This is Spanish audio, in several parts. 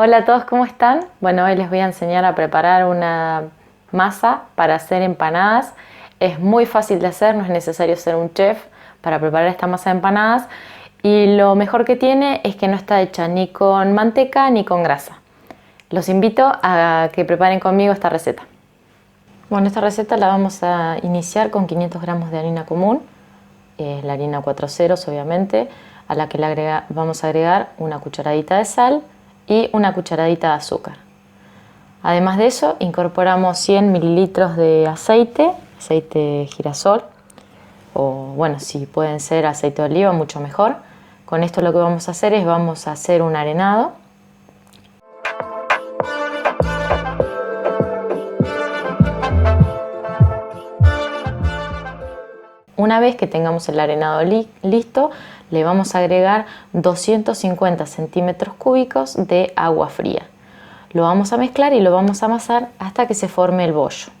Hola a todos, ¿cómo están? Bueno, hoy les voy a enseñar a preparar una masa para hacer empanadas. Es muy fácil de hacer, no es necesario ser un chef para preparar esta masa de empanadas. Y lo mejor que tiene es que no está hecha ni con manteca ni con grasa. Los invito a que preparen conmigo esta receta. Bueno, esta receta la vamos a iniciar con 500 gramos de harina común, la harina 4 ceros obviamente, a la que vamos a agregar una cucharadita de sal y una cucharadita de azúcar. Además de eso, incorporamos 100 mililitros de aceite girasol, o bueno, si pueden ser aceite de oliva, mucho mejor. Con esto lo que vamos a hacer es un arenado. Una vez que tengamos el arenado listo, le vamos a agregar 250 centímetros cúbicos de agua fría. Lo vamos a mezclar y lo vamos a amasar hasta que se forme el bollo.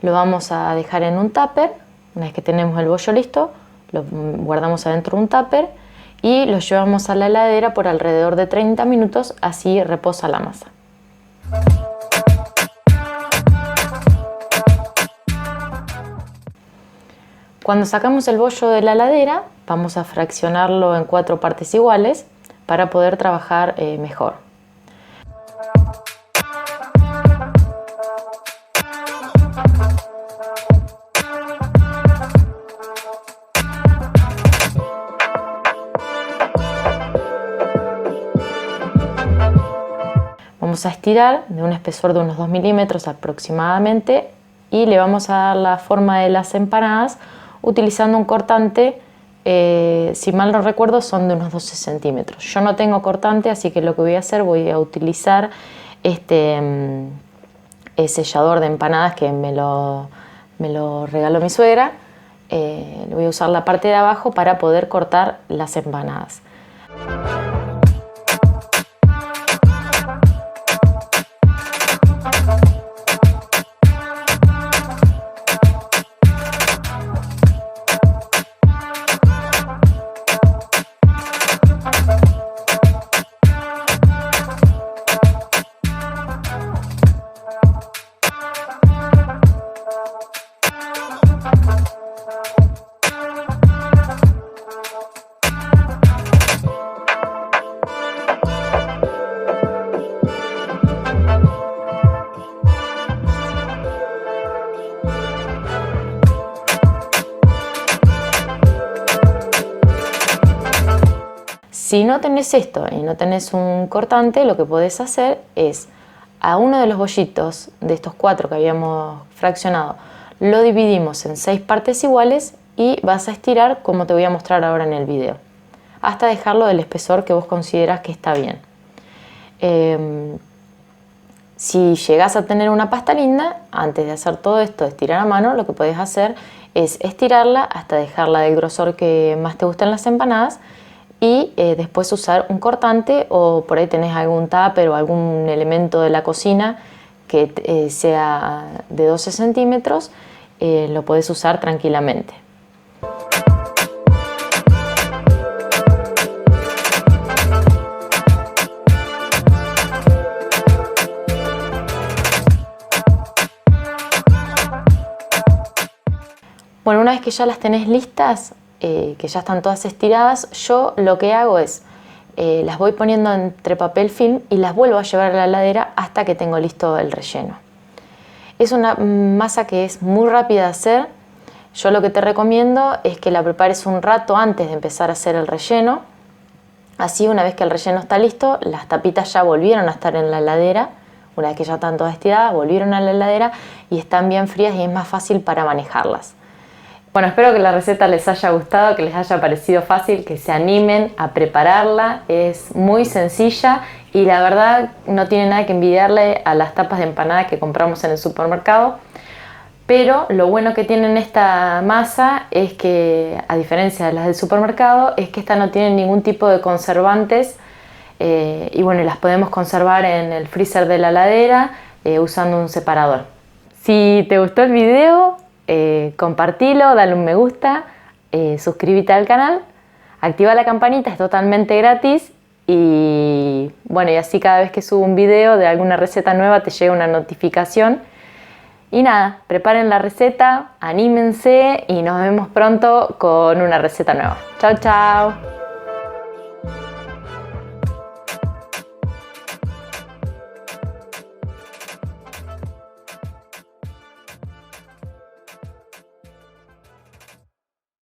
Lo vamos a dejar en un tupper. Una vez que tenemos el bollo listo, lo guardamos adentro de un tupper y lo llevamos a la heladera por alrededor de 30 minutos, así reposa la masa. Cuando sacamos el bollo de la heladera, vamos a fraccionarlo en 4 partes iguales para poder trabajar mejor. Vamos a estirar de un espesor de unos 2 milímetros aproximadamente y le vamos a dar la forma de las empanadas utilizando un cortante, si mal no recuerdo son de unos 12 centímetros. Yo no tengo cortante, así que lo que voy a hacer, voy a utilizar este sellador de empanadas que me lo regaló mi suegra. Voy a usar la parte de abajo para poder cortar las empanadas. Si no tenés esto y no tenés un cortante, lo que podés hacer es a uno de los bollitos de estos 4 que habíamos fraccionado, lo dividimos en 6 partes iguales y vas a estirar como te voy a mostrar ahora en el video, hasta dejarlo del espesor que vos consideras que está bien. Si llegás a tener una pasta linda, antes de hacer todo esto de estirar a mano, lo que podés hacer es estirarla hasta dejarla del grosor que más te gusta en las empanadas y después usar un cortante, o por ahí tenés algún tupper o algún elemento de la cocina que sea de 12 centímetros, lo podés usar tranquilamente. Bueno, una vez que ya las tenés listas, que ya están todas estiradas, yo lo que hago es las voy poniendo entre papel film y las vuelvo a llevar a la heladera hasta que tengo listo el relleno. Es una masa que es muy rápida de hacer. Yo lo que te recomiendo es que la prepares un rato antes de empezar a hacer el relleno. Así, una vez que el relleno está listo, las tapitas ya volvieron a estar en la heladera. Una vez que ya están todas estiradas, volvieron a la heladera y están bien frías y es más fácil para manejarlas. Bueno, espero que la receta les haya gustado, que les haya parecido fácil, que se animen a prepararla. Es muy sencilla y la verdad no tiene nada que envidiarle a las tapas de empanada que compramos en el supermercado. Pero lo bueno que tiene esta masa es que, a diferencia de las del supermercado, es que esta no tiene ningún tipo de conservantes y bueno, las podemos conservar en el freezer de la heladera usando un separador. Si te gustó el video, compartilo, dale un me gusta, suscríbete al canal, activa la campanita, es totalmente gratis y bueno, y así cada vez que subo un video de alguna receta nueva te llega una notificación. Y nada, preparen la receta, anímense y nos vemos pronto con una receta nueva. Chao, chao.